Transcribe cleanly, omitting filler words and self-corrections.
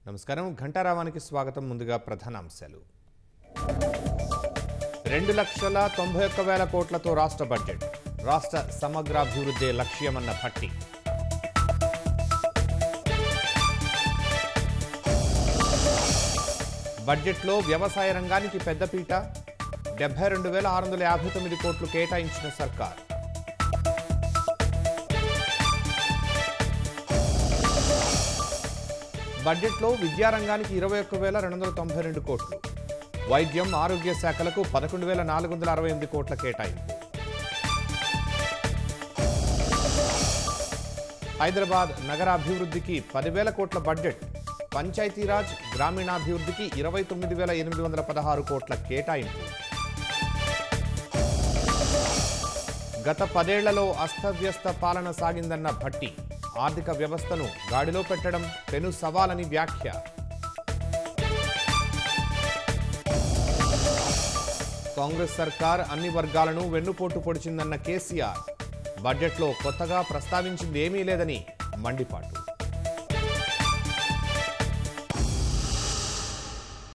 నమస్కారం ఘంటారావానికి స్వాగతం. ముందుగా ప్రధానాంశాలు. 2,91,000 కోట్లతో రాష్ట్ర బడ్జెట్. రాష్ట్ర సమగ్రాభివృద్ధి లక్ష్యమన్న భట్టి. బడ్జెట్లో వ్యవసాయ రంగానికి పెద్దపీట. 72,659 కోట్లు కేటాయించిన సర్కార్. బడ్జెట్లో విద్యారంగానికి 21,292 కోట్లు. వైద్యం, ఆరోగ్య శాఖలకు 11,468 కోట్ల కేటాయింపు. హైదరాబాద్ నగరాభివృద్ధికి 10,000 కోట్ల బడ్జెట్. పంచాయతీరాజ్, గ్రామీణాభివృద్ధికి 29,816 కోట్ల కేటాయింపు. గత 10 ఏళ్లలో అస్తవ్యస్త పాలన సాగిందన్న భట్టి. ఆర్థిక వ్యవస్థను గాడిలో పెట్టడం పెను సవాలని వ్యాఖ్య. కాంగ్రెస్ సర్కార్ అన్ని వర్గాలను వెన్నుపోటు పొడిచిందన్న కేసీఆర్. బడ్జెట్లో కొత్తగా ప్రస్తావించింది ఏమీ లేదని మండిపాటు.